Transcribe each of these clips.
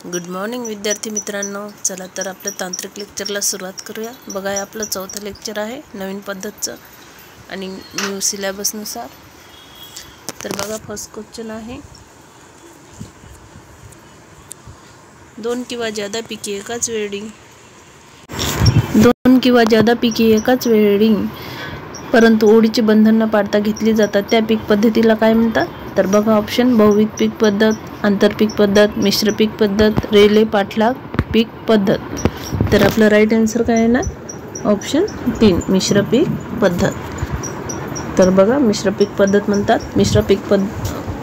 Good morning विद्यार्थी मित्रांनो, चला तर आपल्या तांत्रिक लेक्चरला सुरुवात करूया। बघा, आपलं चौथं लेक्चर आहे नवीन पद्धतीचं आणि न्यू सिलेबसनुसार। तर बघा, फर्स्ट क्वेश्चन आहे, दोन किंवा ज्यादा पिके एकाच वेळी परंतु ओळीचे बंधन न पाडता घेतली जातात त्या पीक पद्धतीला काय म्हणतात? तर बघा ऑप्शन: बहुविध पीक पद्धत, आंतरपीक पद्धत, मिश्र पीक पद्धत, रेले पाठलाग पीक पद्धत। तर आपलं राईट आन्सर काय येणार? ऑप्शन 3 मिश्र पीक पद्धत। तर बघा, मिश्र पीक पद्धत म्हणतात। मिश्र पीक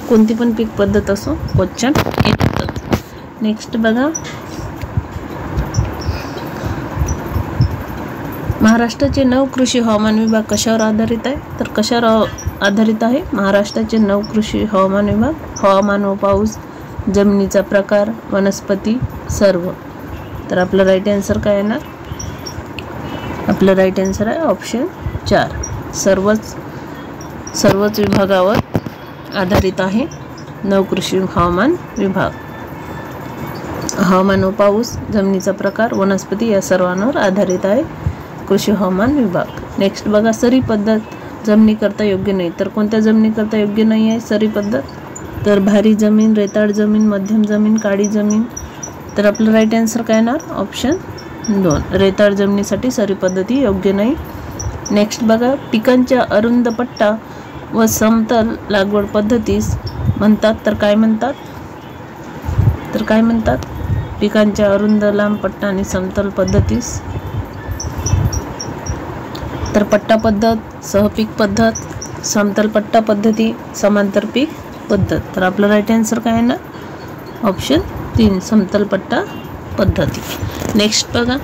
कोणती पण पीक पद्धत असो, क्वेश्चन येतात। नेक्स्ट बघा, महाराष्ट्राचे 9 कृषी हवामान विभाग कशावर आधारित आहे? तर कशावर आधारित आहे? महाराष्ट्राचे 9 कृषी हवामान विभाग: हवामान व पाऊस, जमिनीचा प्रकार, वनस्पती, सर्व। तर आपलं राईट आन्सर काय येणार? आपलं राईट आन्सर आहे ऑप्शन 4 सर्वच विभागावर आधारित आहे 9 कृषी हवामान विभाग। हवामान व पाऊस, जमिनीचा प्रकार, वनस्पती या सर्वांवर आधारित आहे कृषी हवामान विभाग। नेक्स्ट बघा, सरी पद्धत जमिनीकरता योग्य नाही। तर कोणत्या जमिनीकरता योग्य नाही आहे सरी पद्धत? तर भारी जमीन, रेताळ जमीन, मध्यम जमीन, काळी जमीन। तर आपलं राईट आन्सर काय येणार? ऑप्शन 2 रेताळ जमिनीसाठी सरी पद्धती योग्य नाही। नेक्स्ट बघा, पिकांच्या अरुंद पट्टा व समतल लागवड पद्धतीस म्हणतात तर काय म्हणतात? तर काय म्हणतात? पिकांच्या अरुंद लांब पट्टा आणि समतल पद्धतीस तर पट्टा पद्धत, सहपीक पद्धत, समतल पट्टा पद्धती, समांतर पीक पद्धत। तर आपलं राईट आन्सर काय आहे ना? ऑप्शन 3 समतल पट्टा पद्धती। नेक्स्ट बघा,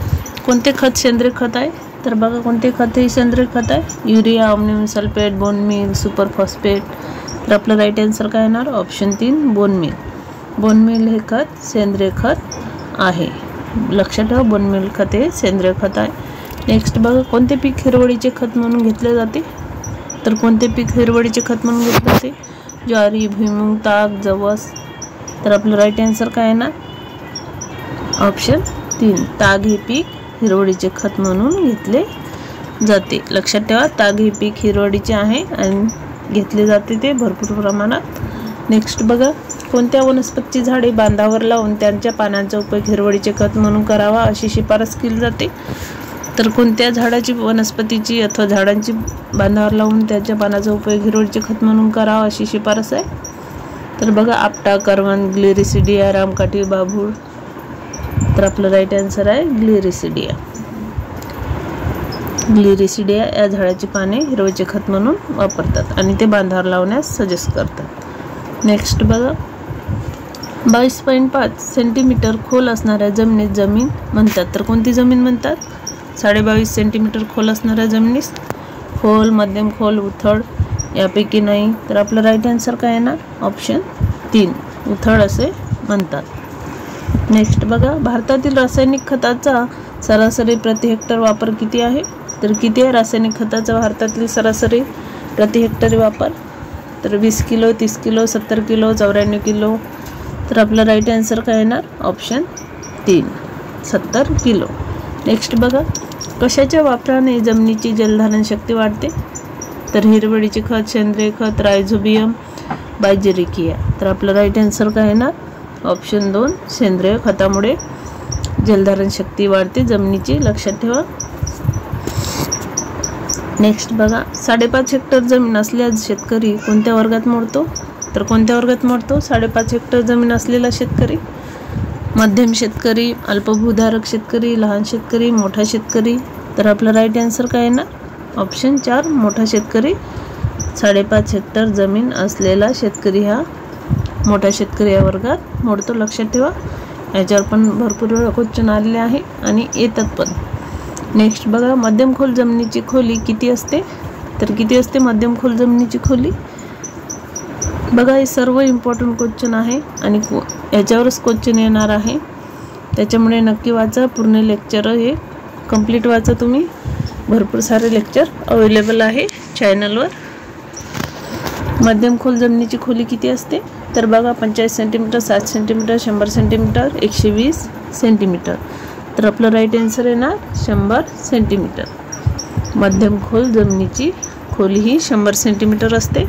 कोणते खत सेंद्रिय खत आहे? तर बघा, कोणते खत हे सेंद्रिय खत आहे? Urea, ammonium sulphate, bone meal, super phosphate. तर आपलं राईट आन्सर काय येणार? Option 3 bone meal. Bone meal हे खत सेंद्रिय खत आहे, लक्षात ठेवा। बोन मील खत हे सेंद्रिय खत आहे। नेक्स्ट बघा, कोणते पीक हिरवळीचे खत म्हणून घेतले जाते? तर कोणते पीक हिरवळीचे खत म्हणून घेतले जाते? ज्वारी, भुईमूग, ताग, जवस। तर आपलं राईट आन्सर काय आहे ना? ऑप्शन 3 ताग हे पीक हिरवळीचे खत म्हणून घेतले जाते, लक्षात ठेवा। ताग हे पीक हिरवळीचे आहे आणि घेतले जाते ते भरपूर प्रमाणात। नेक्स्ट बघा, कोणत्या वनस्पतीची झाडे बांधावर लावून त्यांच्या पानांचा उपयोग हिरवळीचे खत म्हणून करावा अशी शिफारस केली जाते? तर कोणत्या झाडाची, वनस्पतीची अथवा झाडांची बांधावर लावून त्याच्या पानाचा उपयोग हिरवळीचे खत म्हणून करावा अशी शिफारस आहे? तर बघा, आपटा, करवंद, ग्लिरिसिडिया, रामकाठी, बाभूळ। तर आपलं राईट आन्सर आहे ग्लिरिसिडिया। ग्लिरिसिडिया या झाडाची पाने हिरवळीचे खत म्हणून वापरतात आणि ते बांधावर लावण्यास सजेस्ट करतात। नेक्स्ट बघा, 22.5 सेंटीमीटर खोल असणाऱ्या जमिनीत जमीन म्हणतात तर कोणती जमीन म्हणतात? 22.5 सेंटीमीटर खोल असणाऱ्या जमिनीस खोल, मध्यम खोल, उथळ यापैकी नाही। तर आपलं राईट आन्सर काय येणार? ऑप्शन 3 उथळ असे म्हणतात। नेक्स्ट बघा, भारतातील रासायनिक खताचा सरासरी प्रति हेक्टर वापर किती आहे? तर किती आहे रासायनिक खताचा भारतातील सरासरी प्रति हेक्टरी वापर? तर 20 किलो, 30 किलो, 70 किलो, 94 किलो। तर आपलं राईट आन्सर काय येणार? Option 3 70 kilo. नेक्स्ट बघा, कशाच्या वापराने जमिनीची जलधारण शक्ती वाढते? तर हिरवळीचे खत, सेंद्रिय खत, रायझोबियम, बायजेरिकिया। तर आपलं राईट आन्सर काय येणार? ऑप्शन 2 सेंद्रिय खतामुळे जलधारण शक्ती वाढते जमिनीची, लक्षात ठेवा। नेक्स्ट बघा, 5.5 हेक्टर जमीन असल्यास शेतकरी कोणत्या वर्गात मोडतो? तर कोणत्या वर्गात मोडतो 5.5 हेक्टर जमीन असलेला शेतकरी? मध्यम शेतकरी, अल्पभूधारक शेतकरी, लहान शेतकरी, मोठा शेतकरी। तर आपलं राईट आन्सर काय येणार? ऑप्शन 4 मोठा शेतकरी। 5.5 हेक्टर जमीन असलेला शेतकरी हा मोठा शेतकरी या वर्गात मोडतो, लक्षात ठेवा। याच्यावर पण भरपूर क्वेश्चन आलेले आहे आणि येतात पण। नेक्स्ट बघा, मध्यम खोल जमिनीची खोली किती असते? तर किती असते मध्यम खोल जमिनीची खोली? बघा, हे सर्व इम्पॉर्टंट क्वेश्चन आहे आणि याच्यावरच क्वेश्चन येणार आहे, त्याच्यामुळे नक्की वाचा। पूर्ण लेक्चर हे कंप्लीट वाचा तुम्ही, भरपूर सारे लेक्चर अवेलेबल आहे चॅनलवर। मध्यम खोल जमिनीची खोली किती असते? तर बघा 45 सेंटीमीटर, 60 सेंटीमीटर, 100 सेंटीमीटर, 120 सेंटीमीटर. तर आपलं राईट आन्सर येणार 100 सेंटीमीटर. मध्यम खोल जमिनीची खोली ही 100 सेंटीमीटर असते.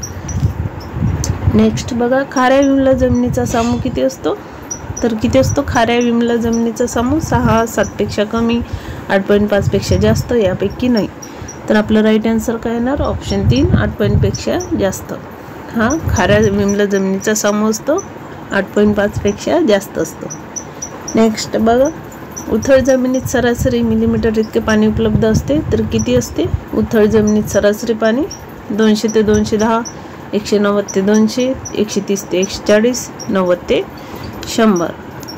नेक्स्ट बघा, खाऱ्या विमला जमिनीचा सामू किती असतो? तर किती असतो खाऱ्या विमला जमिनीचा सामू? 6, 7 पेक्षा कमी, 8.5 पेक्षा जास्त, यापैकी नाही. तर आपलं राईट आन्सर काय येणार? ऑप्शन 3, 8 पेक्षा जास्त. हा खाऱ्या विमला जमिनीचा सामू असतो, 8.5 पेक्षा जास्त असतो. नेक्स्ट बघा, उथळ जमिनीत सरासरी मिलीमीटर इतके पाणी उपलब्ध असते. तर किती असते उथळ जमिनीत सरासरी पाणी? 200 ते 210, 190 ते 200, 130 ते 140, 90 ते 100.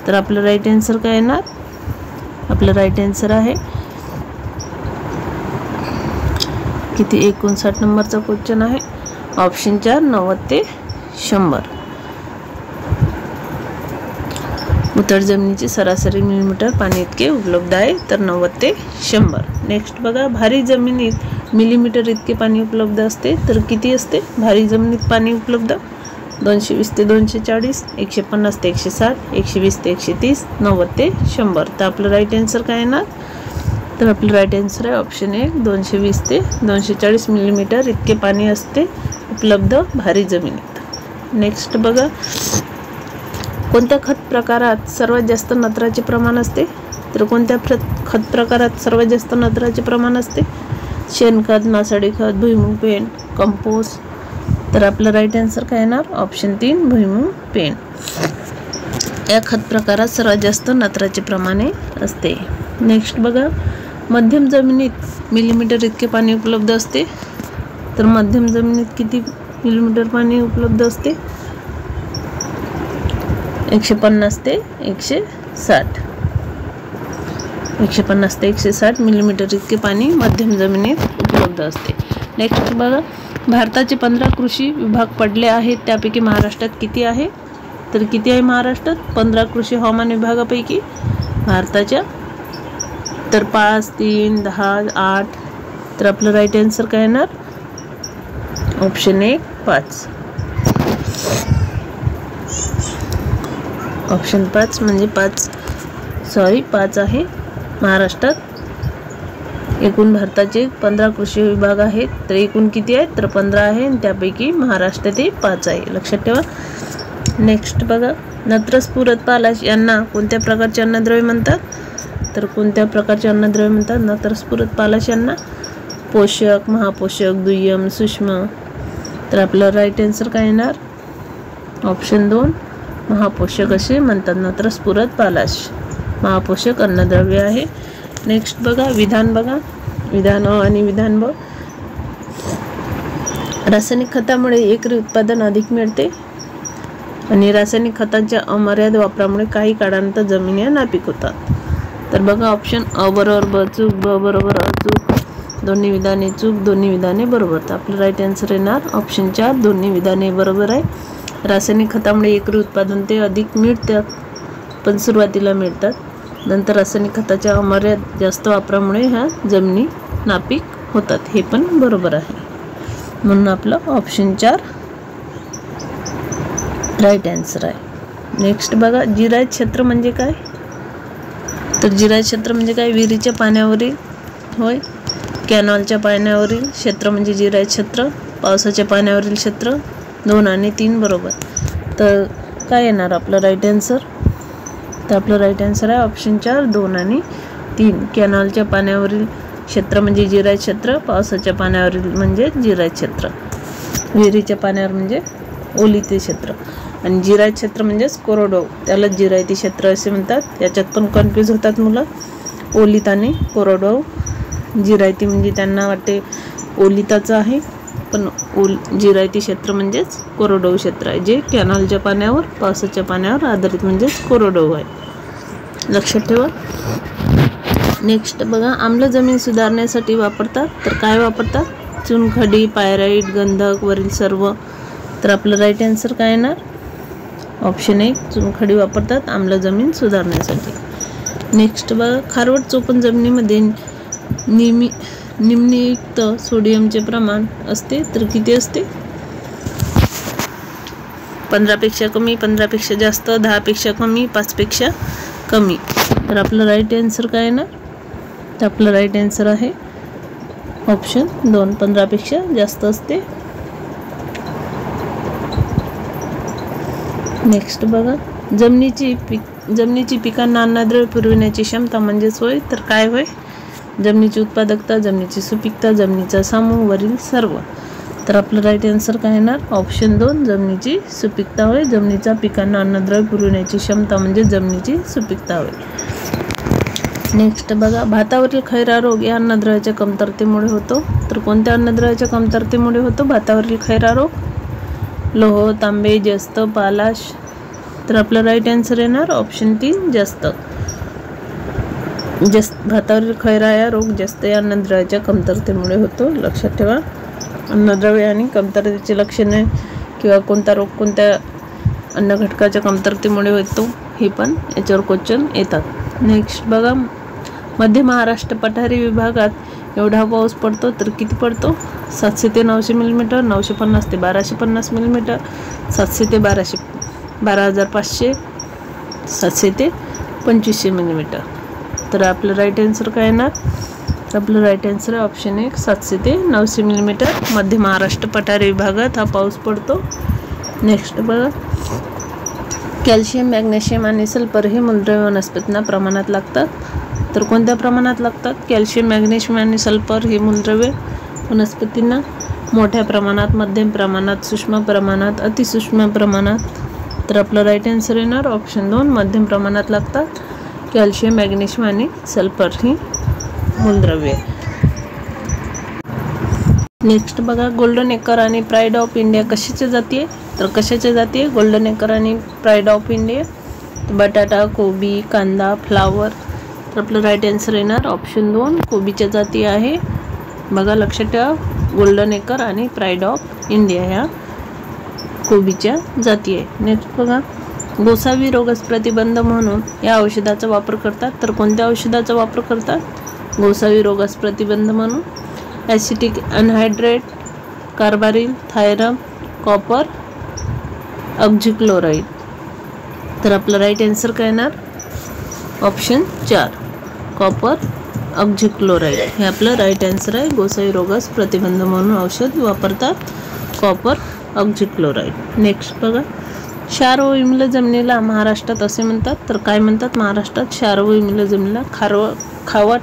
तर आपलं राईट आन्सर काय येणार? आपलं राईट आन्सर आहे किती? 59 नंबरचा क्वेश्चन आहे. ऑप्शन 4, 90 ते 100. उथळ जमिनीची सरासरी मिलीमीटर पाणी इतके उपलब्ध आहे, तर 90 ते 100. नेक्स्ट बघा, भारी जमिनीत मिलीमीटर इतके पाणी उपलब्ध असते. तर किती असते भारी जमिनीत पाणी उपलब्ध? 220 ते 240, 150 ते 160, 120 ते 130, 90 ते 100. तर आपलं राईट आन्सर काय येणार? तर आपलं राईट आन्सर आहे ऑप्शन 1, 220 ते 240 मिलीमीटर इतके पाणी असते उपलब्ध भारी जमिनीत. नेक्स्ट बघा, कोणत्या खत प्रकारात सर्वात जास्त नत्राचे प्रमाण असते? तर कोणत्या खत प्रकारात सर्वात जास्त नत्राचे प्रमाण असते? शेणखत, मासळी खत, भुईमुग पेंड, कंपोस्ट. तर आपलं राईट आन्सर काय येणार? ऑप्शन 3, भुईमुग पेंड. या खत प्रकारात सर्वात जास्त नत्राचे प्रमाणे असते. नेक्स्ट बघा, मध्यम जमिनीत मिलीमीटर इतके पाणी उपलब्ध असते. तर मध्यम जमिनीत किती मिलीमीटर पाणी उपलब्ध असते? 150 ते 160. 150 ते 160 मिलीमीटर इतके पाणी मध्यम जमिनीत उपलब्ध असते. नेक्स्ट बघा, भारताचे 15 कृषी विभाग पडले आहेत, त्यापैकी महाराष्ट्रात किती आहे? तर किती आहे महाराष्ट्रात 15 कृषी हवामान विभागापैकी भारताच्या? तर 5, 3, 10, 8. तर आपलं राईट आन्सर काय येणार? ऑप्शन 1, 5. ऑप्शन 5 म्हणजे 5 आहे. महाराष्ट्रात एकूण भारताचे 15 कृषी विभाग आहेत. तर एकूण किती आहेत? तर 15 आहे, आणि त्यापैकी महाराष्ट्रात 5 आहे, लक्षात ठेवा. नेक्स्ट बघा, नत्रस, पूरक, पालाश यांना कोणत्या प्रकारचे अन्नद्रव्य म्हणतात? तर कोणत्या प्रकारचे अन्नद्रव्य म्हणतात नत्रस, पूरक, पालाश यांना? पोषक, महापोषक, दुय्यम, सूक्ष्म. तर आपलं राईट आन्सर काय येणार? ऑप्शन 2, महापोषक असे म्हणतात. नत्रस, पूरक, पालाश महापोषक अन्नद्रव्य आहे. नेक्स्ट बघा, विधान बघा, विधान अ आणि विधान ब. रासायनिक खतामुळे एकरी उत्पादन अधिक मिळते, आणि रासायनिक खतांच्या अमर्याद वापरामुळे काही काळानंतर जमिनी नापीक होतात. तर बघा, ऑप्शन अ बरोबर ब चूक, ब बरोबर अ चूक, दोन्ही विधाने चूक, दोन्ही विधाने बरोबर. तर आपलं राईट आन्सर येणार ऑप्शन 4, दोन्ही विधाने बरोबर आहे. रासायनिक खतामुळे एकरी उत्पादन ते अधिक मिळतात, पण सुरुवातीला मिळतात. नंतर रासायनिक खताच्या अमर्याद जास्त वापरामुळे ह्या जमिनी नापीक होतात, हे पण बरोबर आहे. म्हणून आपलं ऑप्शन 4 राईट आन्सर आहे. नेक्स्ट बघा, जिरायत क्षेत्र म्हणजे काय? तर जिरायत क्षेत्र म्हणजे काय? विहिरीच्या पाण्यावरील, होय, कॅनॉलच्या पाण्यावरील क्षेत्र म्हणजे जिरायत क्षेत्र. पावसाच्या पाण्यावरील क्षेत्र 2 आणि 3 बरोबर. तर काय येणार आपलं राईट आन्सर? तर आपलं राईट आन्सर आहे ऑप्शन 4, 2 आणि 3. कॅनॉलच्या पाण्यावरील क्षेत्र म्हणजे जिरायत क्षेत्र, पावसाच्या पाण्यावरील म्हणजे जिरायत क्षेत्र, विहिरीच्या पाण्यावर म्हणजे ओलिते क्षेत्र, आणि जिरायत क्षेत्र म्हणजेच कोरडवाहू, त्याला जिरायती क्षेत्र असे म्हणतात. याच्यात पण कन्फ्यूज होतात मुलं, ओलित आणि कोरडवाहू. जिरायती म्हणजे त्यांना वाटते ओलिताचं आहे, पण जिरायती क्षेत्र म्हणजेच कोरडवाहू क्षेत्र आहे, जे कॅनॉलच्या पाण्यावर, पावसाच्या पाण्यावर आधारित म्हणजेच कोरडवाहू आहे, लक्षात ठेवा. नेक्स्ट बघा, आम्ल जमीन सुधारण्यासाठी वापरतात. तर काय वापरतात? चुनखडी, पायराईट, गंधक, वरील सर्व. तर आपलं राईट आन्सर काय येणार? ऑप्शन 1, चुनखडी वापरतात आम्ल जमीन सुधारण्यासाठी. नेक्स्ट बघा, खारवट चोपण जमिनीमध्ये निम्नयुक्त सोडियमचे प्रमाण असते. तर किती असते? 15पेक्षा कमी, 15पेक्षा जास्त, 10पेक्षा कमी, 5पेक्षा कमी. तर आपलं राईट आन्सर काय येणार? तर आपलं राईट आन्सर आहे ऑप्शन 2, 15पेक्षा जास्त असते. नेक्स्ट बघा, जमिनीची पिकांना अन्नद्रव्य पुरविण्याची क्षमता म्हणजेच होय. तर काय होय? जमिनीची उत्पादकता, जमिनीची सुपीकता, जमिनीचा समूह, वरील सर्व. तर आपलं राईट आन्सर काय येणार? ऑप्शन 2, जमिनीची सुपीकता होय. जमिनीचा पिकांना अन्नद्रव्य पुरविण्याची क्षमता म्हणजे जमिनीची सुपीकता होय. नेक्स्ट बघा, भातावरील खैरा रोग या अन्नद्रव्याच्या कमतरतेमुळे होतो. तर कोणत्या अन्नद्रव्याच्या कमतरतेमुळे होतो भातावरील खैरा रोग? लोह, तांबे, जस्त, पालाश. तर आपलं राईट आन्सर येणार ऑप्शन 3, जस्त. भातावरील खैरा या रोग जस्त या अन्नद्रव्याच्या कमतरतेमुळे होतो. लक्षात ठेवा, अन्नद्रव्य आणि कमतरतेची लक्षणे किंवा कोणता रोग कोणत्या अन्न घटकाच्या कमतरतेमुळे होतो हे पण याच्यावर क्वेश्चन येतात. नेक्स्ट बघा, मध्य महाराष्ट्र पठारी विभागात एवढा पाऊस पडतो. तर किती पडतो? 700 ते 900 मिलीमीटर, 950 ते 1250 मिलीमीटर, 700 ते 12,500, 700 ते 2500 मिलीमीटर. तर आपलं राईट आन्सर काय येणार? आपलं राईट आन्सर आहे ऑप्शन 1, 700 ते 900 मिलीमीटर मध्य महाराष्ट्र पठारी विभागात हा पाऊस पडतो. नेक्स्ट बघा, कॅल्शियम, मॅग्नेशियम आणि सल्फर हे मूलद्रव्य वनस्पतींना प्रमाणात लागतात. तर कोणत्या प्रमाणात लागतात? कॅल्शियम, मॅग्नेशियम आणि सल्फर हे मूलद्रव्य वनस्पतींना मोठ्या प्रमाणात, मध्यम प्रमाणात, सूक्ष्म प्रमाणात, अतिसूक्ष्म प्रमाणात. तर आपलं राईट आन्सर येणार ऑप्शन 2, मध्यम प्रमाणात लागतात. कॅल्शियम, मॅग्नेशियम आणि सल्फर ही मूलद्रव्ये. नेक्स्ट बघा, गोल्डन एकर आणि प्राईड ऑफ इंडिया कशाच्या जाती आहे? तर कशाच्या जाती आहे गोल्डन एकर आणि प्राईड ऑफ इंडिया? बटाटा, कोबी, कांदा, फ्लावर. तर आपलं राईट आन्सर येणार ऑप्शन 2, कोबीच्या जाती आहे. बघा लक्षात ठेवा, गोल्डन एकर आणि प्राईड ऑफ इंडिया ह्या कोबीच्या जाती आहे. नेक्स्ट बघा, गोसावी रोगास प्रतिबंध म्हणून या औषधाचा वापर करतात. तर कोणत्या औषधाचा वापर करतात गोसावी रोगास प्रतिबंध म्हणून? Acetic anhydride, carbaryl, thiram, copper, oxychloride. तर आपलं राईट आन्सर काय येणार? ऑप्शन 4, कॉपर, ऑक्झिक्लोराइड हे आपलं राईट आन्सर आहे. गोसावी रोगास प्रतिबंध म्हणून औषध वापरतात कॉपर, ऑक्झिक्लोराइड. नेक्स्ट बघा, क्षार व विमल जमिनीला महाराष्ट्रात असे म्हणतात. तर काय म्हणतात महाराष्ट्रात? क्षार व विमल जमिनीला खावट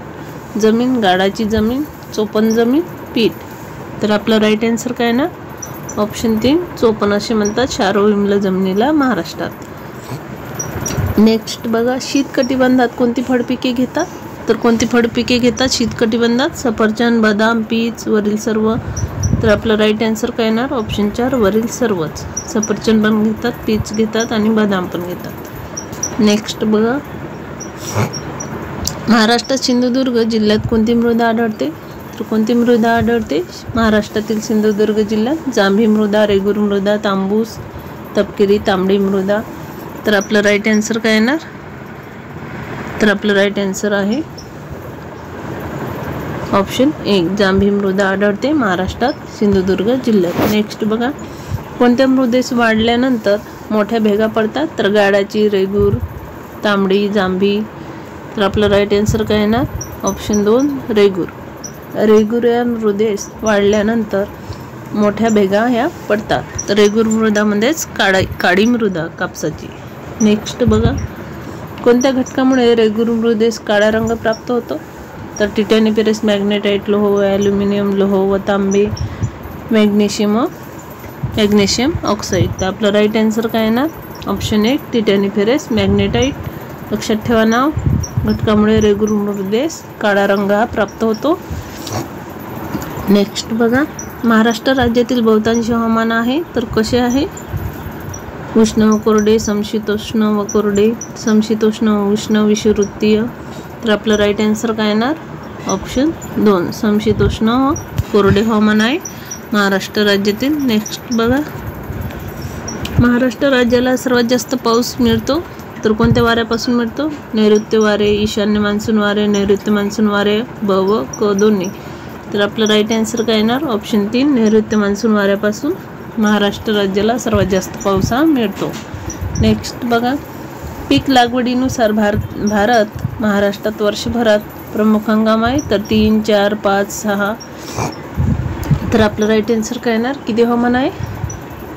जमीन, गाळाची जमीन, चोपण जमीन, पीठ. तर आपलं राईट आन्सर काय ना? ऑप्शन 3, चोपण असे म्हणतात क्षार व विमल जमिनीला महाराष्ट्रात. नेक्स्ट बघा, शीतकटिबंधात कोणती फळपिके घेतात? तर कोणती फळपिके घेतात शीतकटिबंधात? सफरचंद, बदाम, पीच, वरील सर्व. तर आपलं राईट आन्सर काय येणार? ऑप्शन 4, वरील सर्वच. सफरचंद पण घेतात, पीच घेतात आणि बदाम पण घेतात. नेक्स्ट बघा, महाराष्ट्रात सिंधुदुर्ग जिल्ह्यात कोणती मृदा आढळते? तर कोणती मृदा आढळते महाराष्ट्रातील सिंधुदुर्ग जिल्ह्यात? जांभी मृदा, रेगूर मृदा, तांबूस, तपकिरी, तांबडी मृदा. तर आपलं राईट आन्सर काय येणार? तर आपलं राईट आन्सर आहे ऑप्शन 1, जांभी मृदा आढळते महाराष्ट्रात सिंधुदुर्ग जिल्ह्यात. नेक्स्ट बघा, कोणत्या मृदेस वाढल्यानंतर मोठ्या भेगा पडतात? तर गाळाची, रेगूर, तांबडी, जांभी. तर आपलं राईट आन्सर काय येणार? ऑप्शन 2, रेगूर. रेगूर या मृदेस वाढल्यानंतर मोठ्या भेगा ह्या पडतात. तर रेगूर मृदामध्येच काळी मृदा कापसाची. नेक्स्ट बघा, कोणत्या घटकामुळे रेगूर मृदेस काळा रंग प्राप्त होतो? तर टिटॅनियम, फेरस, मॅग्नेटाइट लोह, ॲल्युमिनियम लोह व तांबे, मॅग्नेशियम ऑक्साईड. तर आपलं राईट आन्सर काय येणार? Option 1, titanium, ferrous, magnetite. लक्षात ठेवा नाव. घटकामुळे रेगूर मृदेस काळा रंग हा प्राप्त होतो. नेक्स्ट बघा, महाराष्ट्र राज्यातील बहुतांश हवामान आहे तर कसे आहे? उष्ण व कोरडे, समशीतोष्ण व कोरडे, समशीतोष्ण व उष्ण, विषुववृत्तीय. तर आपलं राईट आन्सर काय येणार? ऑप्शन 2, समशीतोष्ण व कोरडे हवामान आहे महाराष्ट्र राज्यातील. नेक्स्ट बघा, महाराष्ट्र राज्याला सर्वात जास्त पाऊस मिळतो तर कोणत्या वाऱ्यापासून मिळतो? नैऋत्य वारे, ईशान्य मान्सून वारे, नैऋत्य मान्सून वारे, ब व क दोन्ही. तर आपलं राईट आन्सर काय येणार? ऑप्शन 3, नैऋत्य मान्सून वाऱ्यापासून महाराष्ट्र राज्याला सर्वात जास्त पाऊस हा मिळतो. नेक्स्ट बघा, पीक लागवडीनुसार भारत महाराष्ट्रात वर्षभरात प्रमुख हंगाम आहे तर 3, 4, 5, 6. तर आपलं राईट आन्सर काय येणार? किती हवामान आहे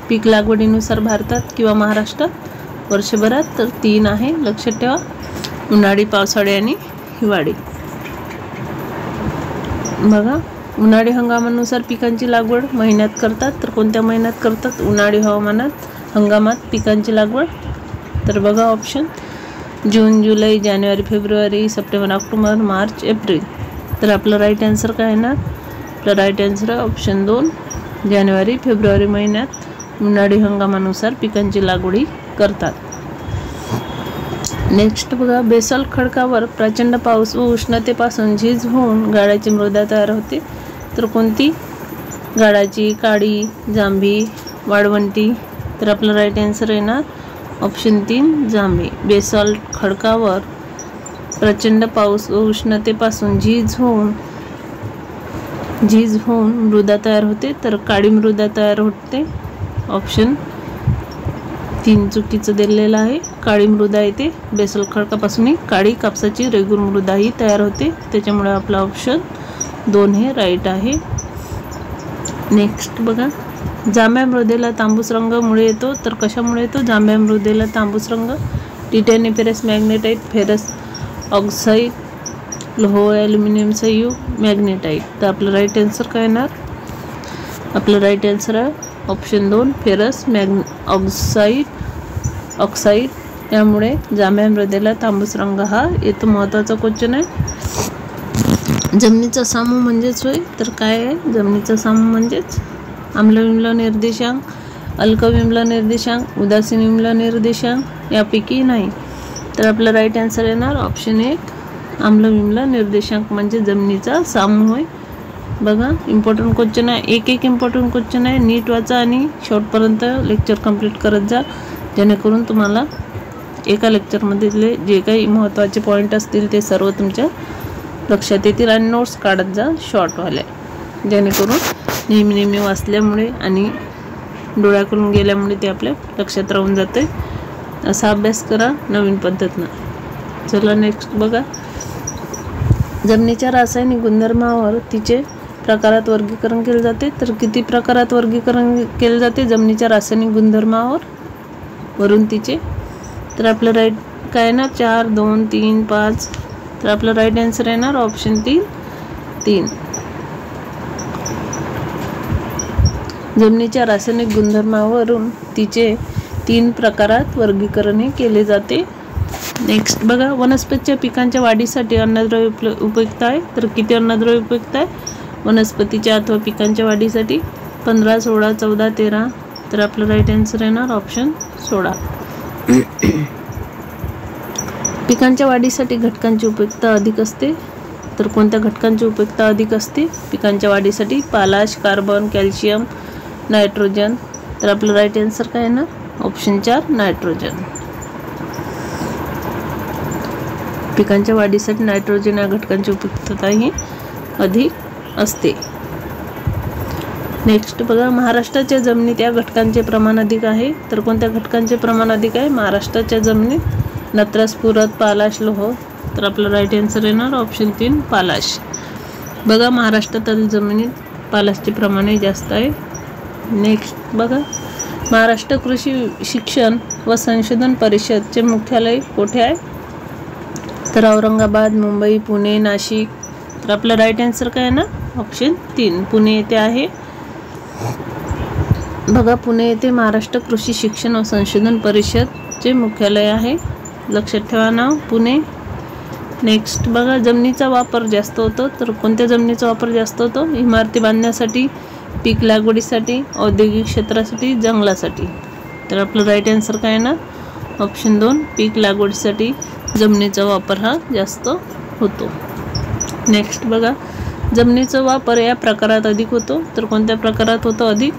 पीक लागवडीनुसार भारतात किंवा महाराष्ट्रात वर्षभरात? तर 3 आहे. लक्षात ठेवा, उन्हाळी, पावसाळी आणि हिवाळी. बघा, उन्हाळी हंगामानुसार पिकांची लागवड महिन्यात करतात तर कोणत्या महिन्यात करतात? उन्हाळी हंगामात पिकांची लागवड. तर बघा ऑप्शन जून, जुलै, जानेवारी, फेब्रुवारी, सप्टेंबर, ऑक्टोबर, मार्च, एप्रिल. तर आपलं राईट आन्सर काय येणार? आपलं राईट आन्सर ऑप्शन 2 जानेवारी फेब्रुवारी महिन्यात उन्हाळी हंगामानुसार पिकांची लागवडी करतात. नेक्स्ट बघा, बेसाल्ट खडकावर प्रचंड पाऊस व उष्णतेपासून झीज होऊन गाळाची मृदा तयार होते तर कोणती? गाळाची, काळी, जांभी, वाळवंटी. तर आपलं राईट आन्सर येणार ऑप्शन 3 जांभी. बेसाल्ट खडकावर प्रचंड पाऊस व उष्णतेपासून झीज होऊन मृदा तयार होते तर काळी मृदा तयार होते. ऑप्शन 3 चुकीचं दिलेलं आहे. काळी मृदा येते बेसाल्ट खडकापासून काळी कापसाची रेगूर मृदा ही तयार होते, त्याच्यामुळे आपला ऑप्शन 2 हे राईट आहे. नेक्स्ट बघा, जांभ्या मृदेला तांबूस रंग मुळे येतो तर कशामुळे येतो जांभ्या मृदेला तांबूस रंग? टिटॅनियम, फेरस मॅग्नेटाइट, फेरस ऑक्साईड, लोह, ॲल्युमिनियम संयुग, मॅग्नेटाइट. तर आपलं राईट आन्सर काय येणार? आपलं राईट आन्सर आहे ऑप्शन 2 फेरस ऑक्साईड. त्यामुळे जांभ्या मृदेला तांबूस रंग हा येतो. महत्त्वाचा क्वेश्चन आहे. जमिनीचा सामू म्हणजेच होय तर काय आहे? जमिनीचा सामू म्हणजेच आम्लविम्ल निर्देशांक, अल्कविम्ल निर्देशांक, उदासीन विम्ल निर्देशांक यापैकी नाही. तर आपलं राईट आन्सर येणार ऑप्शन 1 आम्लविम्ल निर्देशांक म्हणजे जमिनीचा सामू होय. बघा, इम्पॉर्टंट क्वेश्चन आहे. एक इम्पॉर्टंट क्वेश्चन आहे. नीट वाचा आणि शेवटपर्यंत लेक्चर कंप्लीट करत जा, जेणेकरून तुम्हाला एका लेक्चरमधले जे काही महत्त्वाचे पॉईंट असतील ते सर्व तुमच्या लक्षात येतील. आणि नोट्स काढत जा शॉर्टवाल्या, जेणेकरून नेहमी वाचल्यामुळे आणि डोळ्याकडून गेल्यामुळे ते आपल्या लक्षात राहून जाते. असा अभ्यास करा नवीन पद्धतीनं. चला नेक्स्ट बघा, जमिनीच्या रासायनिक गुणधर्मावर तिचे प्रकारात वर्गीकरण केले जाते तर किती प्रकारात वर्गीकरण केले जाते जमिनीच्या रासायनिक गुणधर्मावर वरून तिचे? तर आपलं राईट काय येणार? 4, 2, 3, 5. तर आपलं राईट आन्सर येणार ऑप्शन 3. जमिनीच्या रासायनिक गुणधर्मावरून तिचे 3 प्रकारात वर्गीकरण केले जाते. नेक्स्ट बघा, वनस्पतीच्या पिकांच्या वाढीसाठी अन्नद्रव्य उपयुक्त आहे तर किती अन्नद्रव्य उपयुक्त आहे वनस्पतीच्या अथवा पिकांच्या वाढीसाठी? 15, 16, 14, 13. तर आपलं राईट आन्सर येणार ऑप्शन 16. पिकांच्या वाढीसाठी घटकांची उपयुक्तता अधिक असते तर कोणत्या घटकांची उपयुक्तता अधिक असते पिकांच्या वाढीसाठी? पालाश, कार्बन, कॅल्शियम, नायट्रोजन. तर आपलं राईट आन्सर काय येणार? Option 4 nitrogen. पिकांच्या वाढीसाठी नायट्रोजन या घटकांची उपयुक्तता ही अधिक असते. नेक्स्ट बघा, महाराष्ट्राच्या जमिनीत या घटकांचे प्रमाण अधिक आहे तर कोणत्या घटकांचे प्रमाण अधिक आहे महाराष्ट्राच्या जमिनीत? नत्र, स्फुरद, पालाश, लोह. तर आपलं राईट आन्सर येणार ऑप्शन 3 पालाश. बघा, महाराष्ट्रातील जमिनीत पालाशचे प्रमाण जास्त आहे. नेक्स्ट बघा, महाराष्ट्र कृषी शिक्षण व संशोधन परिषदचे मुख्यालय कोठे आहे? तर औरंगाबाद, मुंबई, पुणे, नाशिक. तर आपलं राईट आन्सर काय आहे ना? ऑप्शन 3 पुणे येथे आहे. बघा, पुणे येथे महाराष्ट्र कृषी शिक्षण व संशोधन परिषदचे मुख्यालय आहे. लक्षात ठेवा नाव पुणे. नेक्स्ट बघा, जमिनीचा वापर जास्त होतो तर कोणत्या जमिनीचा वापर जास्त होतो? इमारती बांधण्यासाठी, पीक लागवडीसाठी, औद्योगिक क्षेत्रासाठी, जंगलासाठी. तर आपलं राईट आन्सर काय आहे ना? ऑप्शन 2 पीक लागवडीसाठी जमिनीचा वापर हा जास्त होतो. नेक्स्ट बघा, जमिनीचा वापर या प्रकारात अधिक होतो तर कोणत्या प्रकारात होतो अधिक?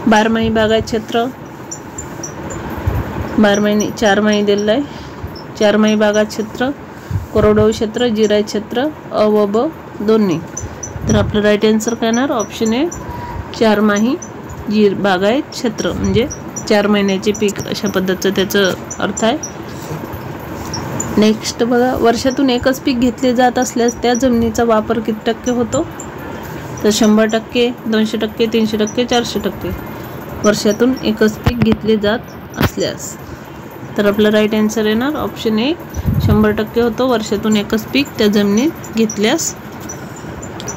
बारमाही बागायत क्षेत्र, बारमाही 4 माही दिलेलं आहे. 4 माही बागायत क्षेत्र, कोरडवाहू क्षेत्र, जिरायत क्षेत्र, अ व ब दोन्ही. तर आपलं राईट आन्सर काय येणार? ऑप्शन 4 माही जी बागायत क्षेत्र म्हणजे 4 महिन्याचे पीक अशा पद्धतीचं त्याचं अर्थ आहे. नेक्स्ट बघा, वर्षातून एकच पीक घेतले जात असल्यास त्या जमिनीचा वापर किती टक्के होतो? तर 100%, 200%, 300%, 400%. वर्षातून एकच पीक घेतले जात असल्यास तर आपलं राईट आन्सर येणार ऑप्शन ए 100% होतो. वर्षातून एकच पीक त्या जमिनीत घेतल्यास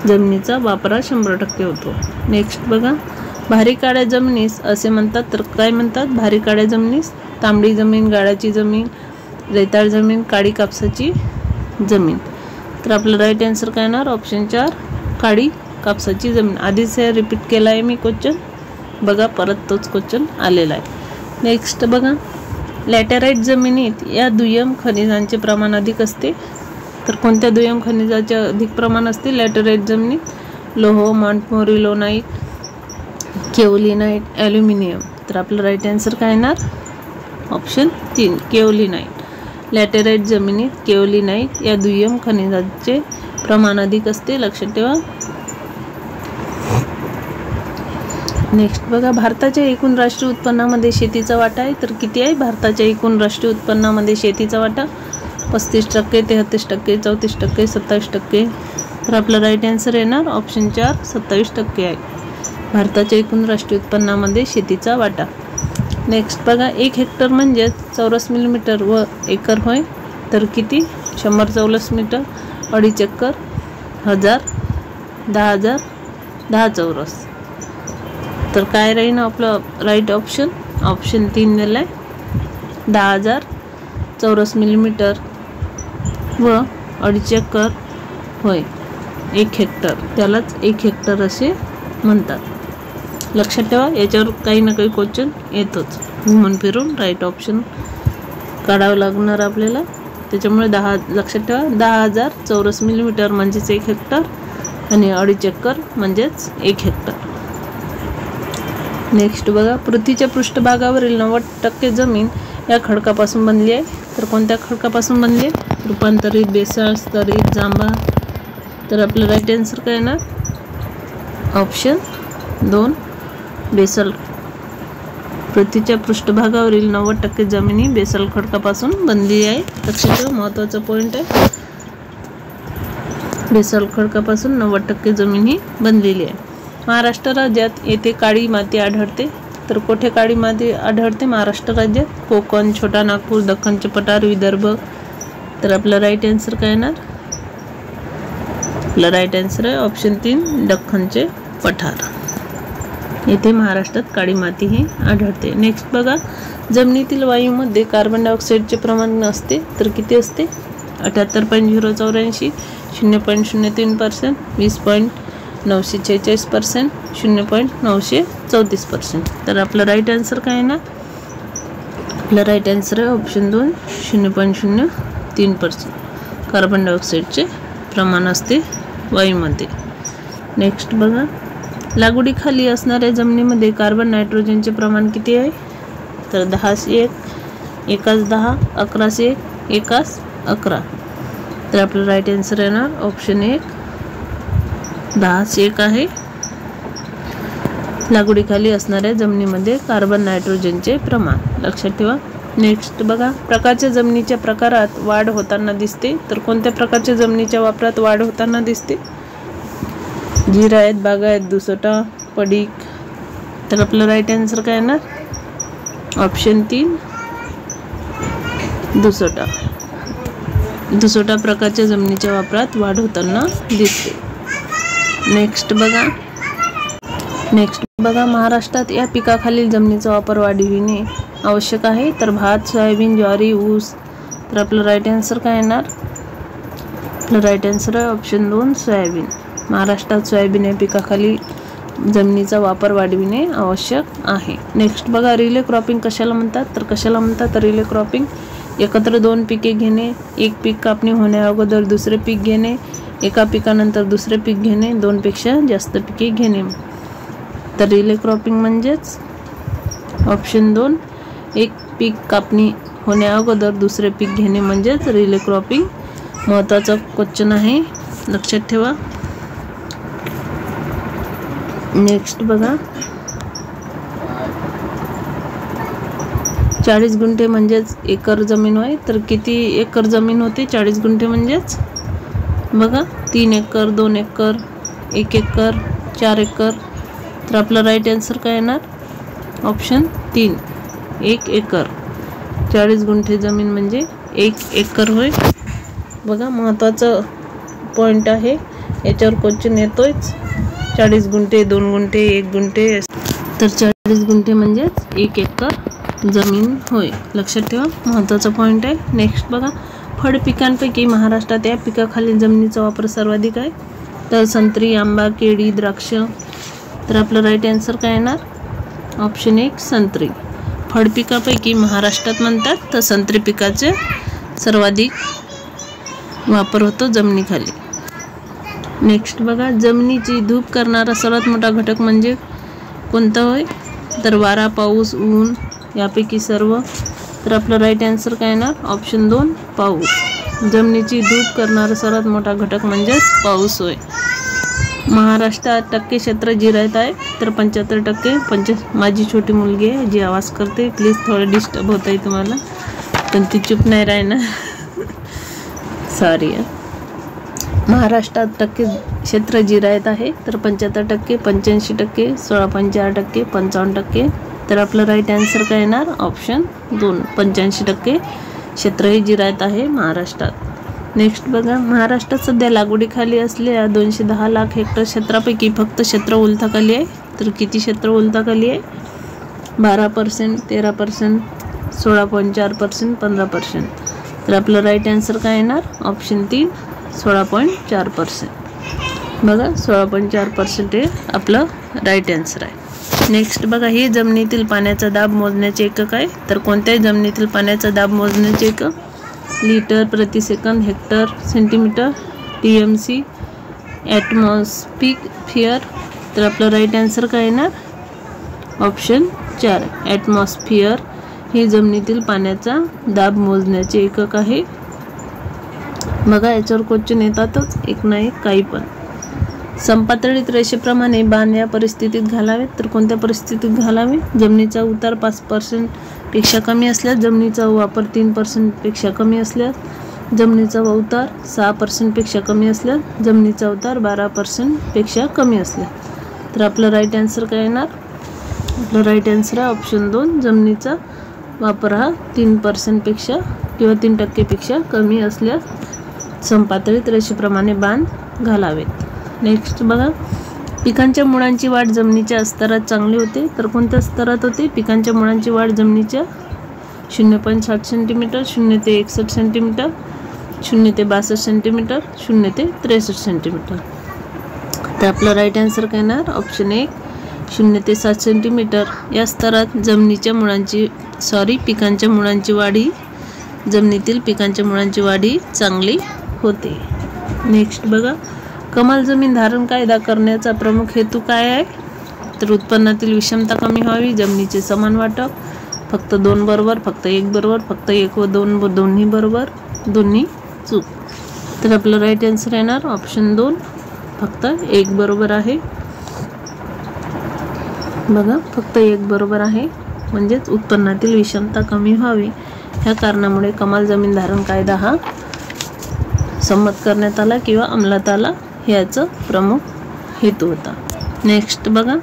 जमिनीचा वापरा 100% होतो. नेक्स्ट बघा, भारी काळ्या जमिनीस असे म्हणतात तर काय म्हणतात? भारी काळ्या जमिनीस तांबडी जमीन, गाळाची जमीन, रेताळ जमीन, काळी कापसाची जमीन. तर आपलं राईट आन्सर काय येणार ऑप्शन 4 काळी कापसाची जमीन. आधीच हे रिपीट केला आहे मी क्वेश्चन, बघा परत तोच क्वेश्चन आलेला आहे. नेक्स्ट बघा, लॅटेराइट जमिनीत या दुय्यम खनिजांचे प्रमाण अधिक असते तर कोणत्या दुय्यम खनिजाचे अधिक प्रमाण असते लॅटेराइट जमिनीत? लोह, मॉन्टमोरिलोनाइट, केओलिनाइट, ॲल्युमिनियम. तर आपलं राईट आन्सर काय येणार ऑप्शन 3 केओलिनाइट. लॅटेराइट जमिनीत केओलिनाइट या दुय्यम खनिजाचे प्रमाण अधिक असते, लक्षात ठेवा. नेक्स्ट बघा, भारताच्या एकूण राष्ट्रीय उत्पन्नामध्ये शेतीचा वाटा आहे तर किती आहे? भारताच्या एकूण राष्ट्रीय उत्पन्नामध्ये शेतीचा वाटा 35%, 33%, 34%, 27%. तर आपलं राईट आन्सर येणार ऑप्शन 4 27% आहे भारताच्या एकूण राष्ट्रीय उत्पन्नामध्ये शेतीचा वाटा. नेक्स्ट बघा, 1 हेक्टर म्हणजे चौरस मिलीमीटर व एकर होय तर किती? 100 चौरस मीटर, 2.5 एकर, 1000, 10,000, 10 चौरस. तर काय राहील आपलं राईट ऑप्शन ऑप्शन 3 दिलं आहे 10,000 चौरस मिलीमीटर व 2.5 एकर होय 1 हेक्टर, त्यालाच 1 हेक्टर असे म्हणतात. लक्षात ठेवा, याच्यावर काही ना काही क्वेश्चन येतोच. घुमून फिरून राईट ऑप्शन काढावं लागणार आपल्याला. त्याच्यामुळे 10 लक्षात ठेवा, 10,000 चौरस मिलीमीटर म्हणजेच 1 हेक्टर आणि 2.5 एकर म्हणजेच 1 हेक्टर. नेक्स्ट बघा, पृथ्वीच्या पृष्ठभागावरील 90% जमीन या खडकापासून बनली आहे तर कोणत्या खडकापासून बनली आहे? रूपांतरित, बेसाळ, स्तरित, जांभा. तर आपलं राईट आन्सर काय येणार ऑप्शन 2 बेसाल्ट. पृथ्वीच्या पृष्ठभागावरील 90% जमिनी बेसाल्ट खडकापासून बनली आहे. लक्षात ठेवा, महत्त्वाचा पॉईंट आहे. बेसाल्ट खडकापासून 90% जमीन ही बनलेली आहे. महाराष्ट्र राज्यात येथे काळी माती आढळते तर कुठे काळी माती आढळते महाराष्ट्र राज्यात? कोकण, छोटा नागपूर, दख्खनचे पठार, विदर्भ. तर आपलं राईट आन्सर काय येणार? आपलं राईट आन्सर आहे ऑप्शन 3 दख्खनचे पठार. येथे महाराष्ट्रात काळी माती ही आढळते. नेक्स्ट बघा, जमिनीतील वायूमध्ये कार्बन डायऑक्साईडचे प्रमाण असते तर किती असते? 78.084, 0.03%, 20.946%, 0.934%. तर आपलं राईट आन्सर काय आहे ना? आपलं राईट आन्सर आहे ऑप्शन 2 0.03% कार्बन डायऑक्साईडचे प्रमाण असते वायूमध्ये. नेक्स्ट बघा, लागवडीखाली असणाऱ्या जमिनीमध्ये कार्बन नायट्रोजनचे प्रमाण किती आहे? तर 10:1, 1:10, 11:1, 1:11. तर आपलं राईट आन्सर येणार ऑप्शन 1 10:1 आहे. लागवडीखाली असणाऱ्या जमिनीमध्ये कार्बन नायट्रोजनचे प्रमाण, लक्षात ठेवा. नेक्स्ट बघा, प्रकारच्या जमिनीच्या प्रकारात वाढ होताना दिसते तर कोणत्या प्रकारच्या जमिनीच्या वापरात वाढ होताना दिसते? जिरायत, बागायत, दुसोटा, पडीक. तर आपलं राईट आन्सर काय येणार ऑप्शन 3 दुसोटा. दुसोटा प्रकारच्या जमिनीच्या वापरात वाढ होताना दिसते. नेक्स्ट बघा, महाराष्ट्रात या पिकाखालील जमिनीचा वापर वाढविणे आवश्यक आहे तर भात, सोयाबीन, ज्वारी, ऊस. तर आपलं राईट आन्सर काय येणार? आपलं राईट आन्सर आहे ऑप्शन 2 सोयाबीन. महाराष्ट्रात सोयाबीन या पिकाखाली जमिनीचा वापर वाढविणे आवश्यक आहे. नेक्स्ट बघा, रिले क्रॉपिंग कशाला म्हणतात तर कशाला म्हणतात? तर रिले क्रॉपिंग एकत्र 2 पिके घेणे, एक पीक कापणी होण्या अगोदर दुसरे पीक घेणे, एका पिकानंतर दुसरे पीक घेणे, 2 पेक्षा जास्त पिके घेणे. तर रिले क्रॉपिंग म्हणजेच ऑप्शन 2 एक पीक कापणी होण्या अगोदर दुसरे पीक घेणे म्हणजेच रिले क्रॉपिंग. महत्त्वाचा क्वेश्चन आहे, लक्षात ठेवा. नेक्स्ट बघा, 40 गुंठे म्हणजेच एकर जमीन होय. तर किती एकर जमीन होते 40 गुंठे म्हणजेच? बघा 3 एकर, 2 एकर, 1 एकर, 4 एकर. तर आपलं राईट आन्सर काय येणार? Option 3 1 acre. 40 गुंठे जमीन म्हणजे 1 एकर होय. बघा महत्त्वाचं पॉईंट आहे, याच्यावर क्वेश्चन येतोच. 40 गुंठे, 2 गुंठे, 1 गुंठे. तर 40 गुंठे म्हणजेच 1 एकर जमीन होय. लक्षात ठेवा, महत्त्वाचा पॉईंट आहे. नेक्स्ट बघा, फळ पिकांपैकी महाराष्ट्रात या पिकाखालील जमिनीचा वापर सर्वाधिक आहे. तर संत्री, आंबा, केळी, द्राक्ष. तर आपलं राईट आन्सर काय येणार? ऑप्शन 1 संत्री. फळ पिकापैकी महाराष्ट्रात म्हणतात तर संत्री पिकाचे सर्वाधिक वापर होतो जमिनीखाली. नेक्स्ट बघा, जमिनीची धूप करणारा सर्वात मोठा घटक म्हणजे कोणता होय? तर वारा, पाऊस, ऊन यापैकी सर्व. तर आपलं राईट आन्सर काय येणार? ऑप्शन 2 पाऊस. जमिनीची धूप करणारा सर्वात मोठा घटक म्हणजेच पाऊस होय. महाराष्ट्रात टक्के क्षेत्र जिरायत आहे तर 75%. माझी छोटी मुलगी आहे जी आवाज करते, प्लीज थोडं डिस्टर्ब होत आहे तुम्हाला, पण ती चुप नाही राहणार. सॉरी. महाराष्ट्रात टक्के क्षेत्र जिरायत आहे तर 75%, 85%, 16.4%, 55%. तर आपलं राईट आन्सर काय येणार? ऑप्शन 2 85% क्षेत्र हे जिरायत आहे महाराष्ट्रात. नेक्स्ट बघा, महाराष्ट्रात सध्या लागवडीखाली असलेल्या 210 लाख हेक्टर क्षेत्रापैकी फक्त क्षेत्र ओलिताखाली आहे. तर किती क्षेत्र ओलिताखाली आहे? 12%, 13%, 16.4%, 15%. तर आपलं राईट आन्सर काय येणार? ऑप्शन 3 16.4%. बघा 16.4% हे आपलं राईट आन्सर आहे. नेक्स्ट बघा, हे जमिनीतील पाण्याचा दाब मोजण्याचे एकक आहे. तर कोणत्याही जमिनीतील पाण्याचा दाब मोजण्याचे एकक? लिटर प्रति second, hectare, centimetre, TMC, atmosphere. तर आपलं राईट आन्सर काय येणार? ऑप्शन 4 ॲटमॉस्फियर हे जमिनीतील पाण्याचा दाब मोजण्याचे एकक आहे. बघा याच्यावर क्वेश्चन येतातच एक ना एक काही पण. संपातळीत रेषेप्रमाणे बाण या परिस्थितीत घालावेत. तर कोणत्या परिस्थितीत घालावे? जमिनीचा उतार 5% पेक्षा कमी असल्यास, जमिनीचा वापर 3% पेक्षा कमी असल्यास, जमिनीचा उतार 6% पेक्षा कमी असल्यास, जमिनीचा उतार 12% पेक्षा कमी असल्यास. तर आपलं राईट आन्सर काय येणार? आपलं राईट आन्सर आहे ऑप्शन 2 जमिनीचा वापर हा 3% पेक्षा किंवा 3% पेक्षा कमी असल्यास संपातळीत रेषेप्रमाणे बाण घालावेत. नेक्स्ट बघा, पिकांच्या मुळांची वाढ जमिनीच्या स्तरात चांगली होते. तर कोणत्या स्तरात होते? पिकांच्या मुळांची वाढ जमिनीच्या 0.60 सेंटीमीटर, 0 ते 61 सेंटीमीटर, 0 ते 62 सेंटीमीटर, 0 ते 63 सेंटीमीटर. तर आपलं राईट आन्सर काय येणार? ऑप्शन 1 0 ते 7 सेंटीमीटर या स्तरात जमिनीच्या मुळांची पिकांच्या मुळांची वाढ ही जमिनीतील पिकांच्या मुळांची वाढ ही चांगली होते. नेक्स्ट बघा, कमाल जमीन धारण कायदा करण्याचा प्रमुख हेतू काय आहे? तर उत्पन्नातील विषमता कमी व्हावी, जमिनीचे समान वाटप, फक्त 2 बरोबर, फक्त 1 बरोबर, फक्त 1 व 2 दोन्ही बरोबर, दोन्ही चूक. तर आपलं राईट आन्सर येणार ऑप्शन 2 फक्त 1 बरोबर आहे. बघा फक्त 1 बरोबर आहे, म्हणजेच उत्पन्नातील विषमता कमी व्हावी ह्या कारणामुळे कमाल जमीन धारण कायदा हा संमत करण्यात आला किंवा अंमलात आला, याचा प्रमुख हेतू होता. नेक्स्ट बघा,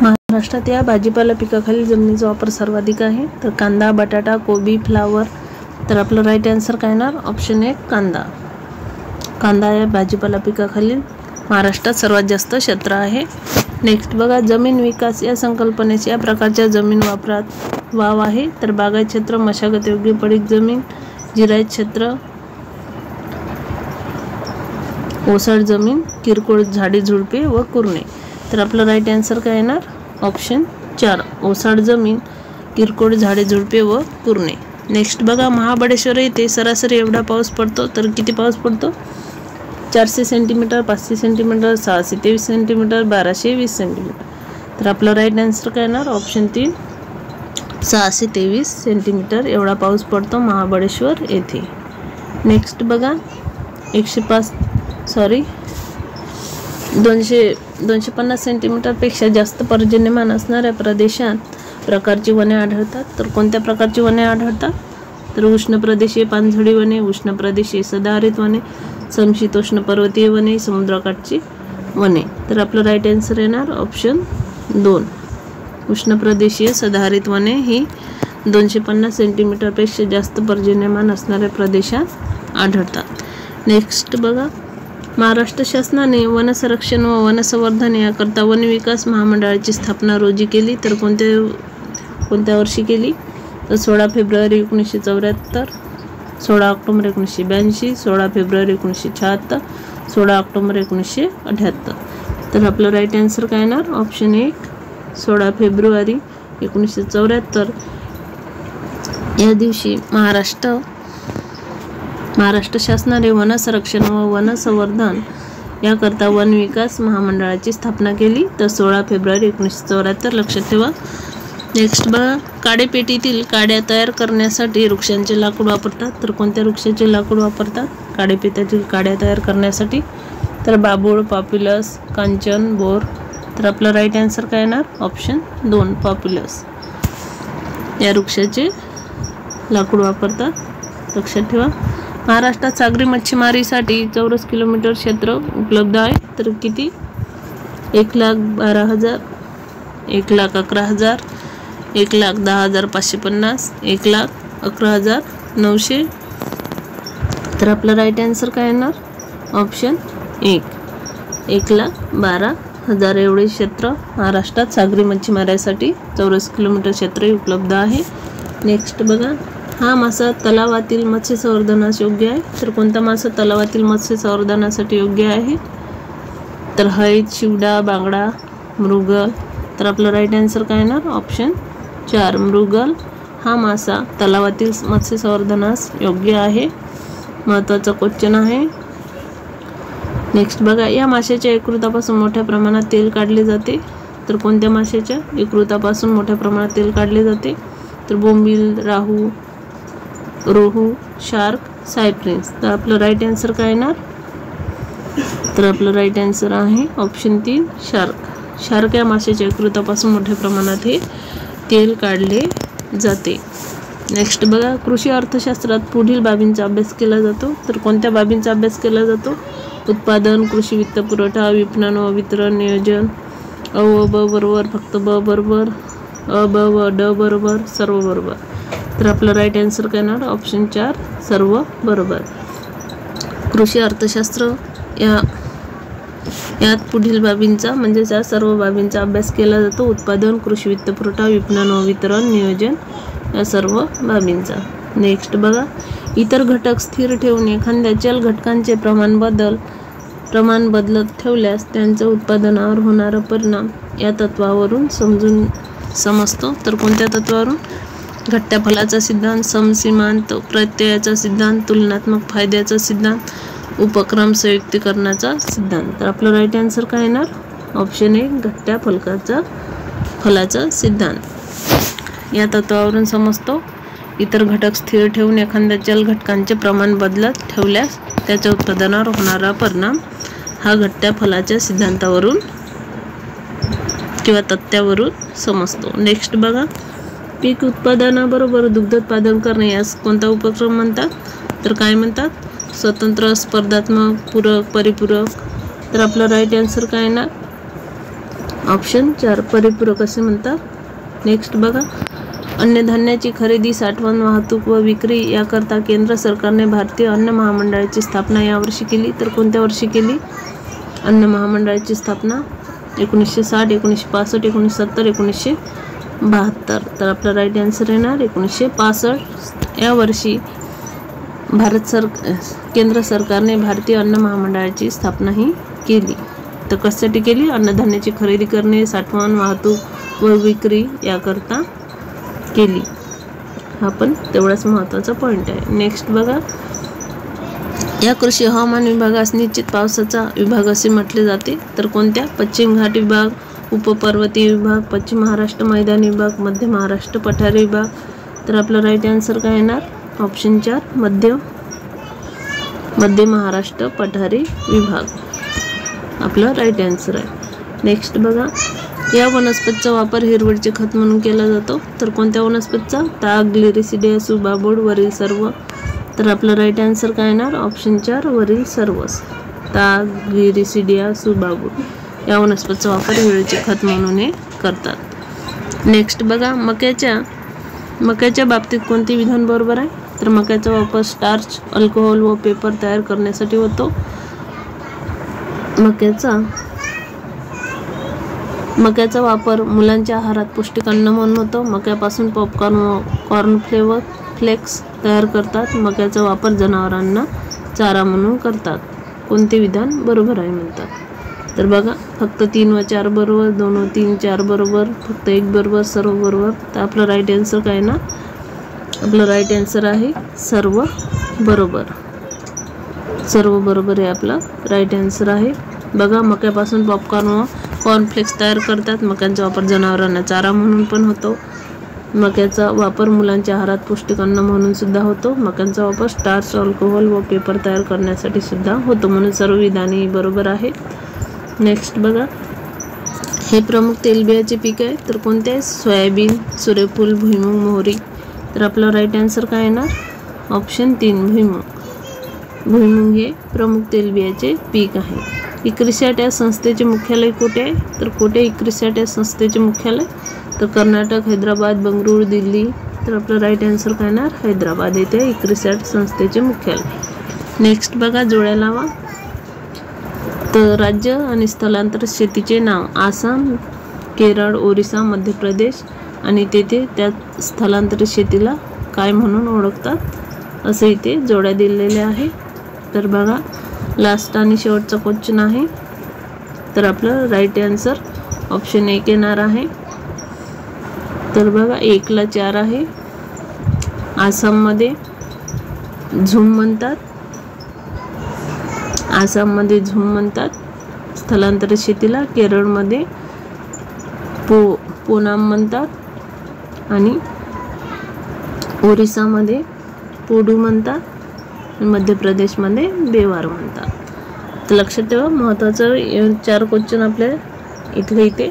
महाराष्ट्रात या भाजीपाला पिकाखाली जमिनीचा वापर सर्वाधिक आहे. तर कांदा, बटाटा, कोबी, फ्लावर. तर आपलं राईट आन्सर काय येणार? ऑप्शन 1 कांदा. कांदा या भाजीपाला पिकाखालील महाराष्ट्रात सर्वात जास्त क्षेत्र आहे. नेक्स्ट बघा, जमीन विकास या संकल्पनेच्या या प्रकारच्या जमीन वापरात वाव आहे. तर बागायत क्षेत्र, मशागत योग्य पडीक जमीन, जिरायत क्षेत्र, ओसाड जमीन, किरकोळ झाडे झुडपे व कुरणे. तर आपलं राईट आन्सर काय येणार? ऑप्शन 4 ओसाड जमीन, किरकोळ झाडे झुडपे व कुरणे. नेक्स्ट बघा, महाबळेश्वर येथे सरासरी एवढा पाऊस पडतो. तर किती पाऊस पडतो? 400 सेंटीमीटर, 500 सेंटीमीटर, 623 सेंटीमीटर, 1220 सेंटीमीटर. तर आपलं राईट आन्सर काय येणार? ऑप्शन 3 623 सेंटीमीटर एवढा पाऊस पडतो महाबळेश्वर येथे. नेक्स्ट बघा, 200 250 सेंटीमीटरपेक्षा जास्त पर्जन्यमान असणाऱ्या प्रदेशात प्रकारची वने आढळतात. तर कोणत्या प्रकारची वने आढळतात? तर उष्ण प्रदेशीय पानझडी वने, उष्ण प्रदेशीय सदाहरित वने, समशीतोष्ण पर्वतीय वने, समुद्रकाठची वने. तर आपलं राईट आन्सर येणार ऑप्शन 2. उष्ण प्रदेशीय सदाहरित वने ही 250 सेंटीमीटरपेक्षा जास्त पर्जन्यमान असणाऱ्या प्रदेशात आढळतात. नेक्स्ट बघा, महाराष्ट्र शासनाने वन संरक्षण व वन संवर्धन याकरता वन विकास महामंडळाची स्थापना रोजी केली. तर कोणत्या वर्षी केली? तर 16 फेब्रुवारी 1974, 16 ऑक्टोबर 1982, 16 फेब्रुवारी 1976, 16 ऑक्टोबर 1978. तर आपलं राईट आन्सर काय येणार? ऑप्शन 1, 16 फेब्रुवारी 1974 या दिवशी महाराष्ट्र शासनाने वन संरक्षण व वन संवर्धन याकरता वन विकास महामंडळाची स्थापना केली. तर 16 फेब्रुवारी 1974 लक्षात ठेवा. नेक्स्ट बघा, काडेपेटीतील काड्या तयार करण्यासाठी वृक्षांचे लाकूड वापरतात. तर कोणत्या वृक्षाचे लाकूड वापरतात काडेपेटीतील काड्या तयार करण्यासाठी? तर बाभूळ, पॉप्युलस, कांचन, बोर. तर आपलं राईट आन्सर काय येणार? ऑप्शन 2, पॉप्युलस या वृक्षाचे लाकूड वापरतात. लक्षात ठेवा. महाराष्ट्रात सागरी मच्छीमारीसाठी चौरस किलोमीटर क्षेत्र उपलब्ध आहे. तर किती? 1,12,000, 1,11,000, 1,10,550, 1,11,900. तर आपलं राईट आन्सर काय येणार? ऑप्शन 1, 1,12,000 एवढे क्षेत्र महाराष्ट्रात सागरी मच्छीमारीसाठी चौरस किलोमीटर क्षेत्र उपलब्ध आहे. नेक्स्ट बघा, हा मासा तलावातील मत्स्य संवर्धनास योग्य आहे. तर कोणता मासा तलावातील मत्स्य संवर्धनासाठी योग्य आहे? तर हैत, शिवडा, बांगडा, मृगल. तर आपलं राईट आन्सर काय येणार? ऑप्शन 4, मृगल हा मासा तलावातील मत्स्य संवर्धनास योग्य आहे. महत्त्वाचा क्वेश्चन आहे. नेक्स्ट बघा, या माशाच्या यकृतापासून मोठ्या प्रमाणात तेल काढले जाते. तर कोणत्या माशाच्या यकृतापासून मोठ्या प्रमाणात तेल काढले जाते? तर बोंबील, रोहू, शार्क, सायप्रिन्स. तर आपलं राईट आन्सर काय येणार? तर आपलं राईट आन्सर आहे ऑप्शन 3, शार्क. शार्क या माशाच्या यकृतापासून मोठ्या प्रमाणात हे तेल काढले जाते. नेक्स्ट बघा, कृषी अर्थशास्त्रात पुढील बाबींचा अभ्यास केला जातो. तर कोणत्या बाबींचा अभ्यास केला जातो? उत्पादन, कृषी वित्तपुरवठा, विपणन व वितरण, नियोजन. अ व ब बरोबर, फक्त ब बरोबर, अ ब व ड बरोबर, सर्व बरोबर. तर आपलं राईट आन्सर काय येणार? ऑप्शन 4, सर्व बरोबर. कृषी अर्थशास्त्र यात पुढील बाबींचा म्हणजेच या सर्व बाबींचा अभ्यास केला जातो. उत्पादन, कृषी वित्तपुरवठा, विपणन व वितरण, नियोजन या सर्व बाबींचा. नेक्स्ट बघा, इतर घटक स्थिर ठेवून एखाद्या चल घटकांचे प्रमाण बदलत ठेवल्यास त्यांच्या उत्पादनावर होणारा परिणाम या तत्वावरून समजतो. तर कोणत्या तत्वावरून? घटत्या फलाचा सिद्धांत, समसीमांत प्रत्ययाचा सिद्धांत, तुलनात्मक फायद्याचा सिद्धांत, उपक्रम संयुक्तीकरणाचा सिद्धांत. तर आपलं राईट आन्सर काय येणार? ऑप्शन 1, घटत्या फलाचा सिद्धांत या तत्वावरून समजतो. इतर घटक स्थिर ठेवून एखाद्या चल घटकांचे प्रमाण बदलत ठेवल्यास त्याच्या उत्पादनावर होणारा परिणाम हा घटत्या फलाच्या सिद्धांतावरून किंवा तत्त्वावरून समजतो. नेक्स्ट बघा, पीक उत्पादनाबरोबर दुग्धोत्पादन करणे यास कोणता उपक्रम म्हणतात? तर काय म्हणतात? स्वतंत्र, स्पर्धात्मक, पूरक, परिपूरक. तर आपलं राईट आन्सर काय येणार? ऑप्शन 4, परिपूरक असे म्हणतात. नेक्स्ट बघा, अन्नधान्याची खरेदी, साठवण, वाहतूक व विक्री याकरता केंद्र सरकारने भारतीय अन्न महामंडळाची स्थापना यावर्षी केली. तर कोणत्या वर्षी केली अन्न महामंडळाची स्थापना? 1960, 1965, 1970, 1972. तर आपला राईट आन्सर येणार 1965 या वर्षी केंद्र सरकारने भारतीय अन्न महामंडळाची स्थापना ही केली. तर कशासाठी केली? अन्नधान्याची खरेदी करणे, साठवण, वाहतूक व विक्री याकरता केली. हा पण तेवढाच महत्त्वाचा पॉईंट आहे. नेक्स्ट बघा, या कृषी हवामान विभागास निश्चित पावसाचा विभाग असे म्हटले जाते. तर कोणत्या? पश्चिम घाट विभाग, उपपर्वतीय विभाग, पश्चिम महाराष्ट्र मैदानी विभाग, मध्य महाराष्ट्र पठारी विभाग. तर आपलं राईट आन्सर काय येणार? ऑप्शन 4, मध्य महाराष्ट्र पठारी विभाग आपलं राईट आन्सर आहे. नेक्स्ट बघा, या वनस्पतीचा वापर हिरवळीचे खत म्हणून केला जातो. तर कोणत्या वनस्पतीचा? ताग, ग्लिरिसिडिया, सुबाबूड, वरील सर्व. तर आपलं राईट आन्सर काय येणार? ऑप्शन 4 वरील सर्वच. ताग, ग्लिरिसिडिया, सुबाबूड या वनस्पतीचा वापर हिरवळीचे खत म्हणून हे करतात. नेक्स्ट बघा, मक्याच्या बाबतीत कोणते विधान बरोबर आहे? तर मक्याचा वापर स्टार्च, अल्कोहोल व पेपर तयार करण्यासाठी होतो. मक्याचा वापर मुलांच्या आहारात पौष्टिक अन्न म्हणून होतो. मक्यापासून पॉपकॉर्न व कॉर्नफ्लेवर फ्लेक्स तयार करतात. मक्याचा वापर जनावरांना चारा म्हणून करतात. कोणते विधान बरोबर आहे म्हणतात? तर बघा, फक्त 3 व 4 बरोबर, 2 व 3, 4 बरोबर, फक्त 1 बरोबर, सर्व बरोबर. तर आपलं राईट आन्सर काय ना? आपलं राईट आन्सर आहे सर्व बरोबर. सर्व बरोबर हे आपलं राईट आन्सर आहे. बघा, मक्यापासून पॉपकॉर्न व कॉर्नफ्लेक्स तयार करतात. मक्याचा वापर जनावरांना चारा म्हणून पण होतो. मक्याचा वापर मुलांच्या आहारात पौष्टिक अन्न म्हणून सुद्धा होतो. मक्याचा वापर स्टार्च, अल्कोहोल व पेपर तयार करण्यासाठी सुद्धा होतो. म्हणून सर्व विधाने बरोबर आहेत. नेक्स्ट बघा, हे प्रमुख तेलबियाचे पीक आहे. तर कोणते आहे? सोयाबीन, सूर्यफूल, भुईमूग, मोहरी. तर आपलं राईट आन्सर काय येणार? ऑप्शन 3 भुईमूग. भुईमूग हे प्रमुख तेलबियाचे पीक आहे. इक्रिसॅट या संस्थेचे मुख्यालय कुठे आहे? तर कुठे इक्रिसॅट या संस्थेचे मुख्यालय? तर कर्नाटक, हैदराबाद, बंगळुरू, दिल्ली. तर आपलं राईट आन्सर काय येणार? हैदराबाद येथे इक्रिसॅट संस्थेचे मुख्यालय. नेक्स्ट बघा, जोड्या लावा. तर राज्य आणि स्थलांतरित शेतीचे नाव: आसाम, केरळ, ओरिसा, मध्य प्रदेश. आणि तेथे त्या स्थलांतरित शेतीला काय म्हणून ओळखतात असे इथे जोड्या दिलेल्या आहे. तर बघा, लास्ट आणि शेवटचा क्वेश्चन आहे. तर आपलं राईट आन्सर ऑप्शन 1 येणार आहे. तर बघा, 1 ला 4 आहे. आसाममध्ये झूम म्हणतात. आसाममध्ये झूम म्हणतात स्थलांतरित शेतीला. केरळमध्ये पोनाम म्हणतात. आणि ओरिसामध्ये पोडू म्हणतात. मध्य प्रदेशमध्ये बेवार म्हणतात. तर लक्षात ठेवा, महत्त्वाचं 4 क्वेश्चन आपल्या इथे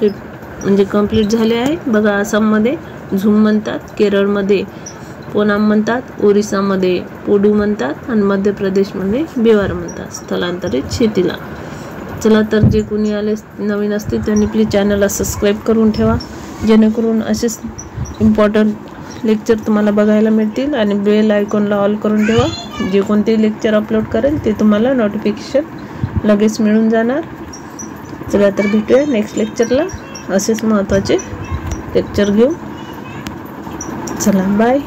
म्हणजे कंप्लीट झाले आहे. बघा, आसाममध्ये झूम म्हणतात, केरळमध्ये पोनाम म्हणतात, ओरिसामध्ये पोडू म्हणतात आणि मध्य प्रदेशमध्ये बेवार म्हणतात स्थलांतरित शेतीला. चला, तर जे कोणी आले नवीन असतील त्यांनी प्लीज चॅनलला सबस्क्राईब करून ठेवा, जेणेकरून असेच इम्पॉर्टंट लेक्चर तुम्हाला बघायला मिळतील. आणि बेल आयकॉनला ऑल करून ठेवा. जे कोणते लेक्चर अपलोड करेल ते तुम्हाला नोटिफिकेशन लगेच मिळून जाणार. चला, तर भेटूया नेक्स्ट लेक्चरला. असेच महत्त्वाचे लेक्चर घेऊ. चला, बाय.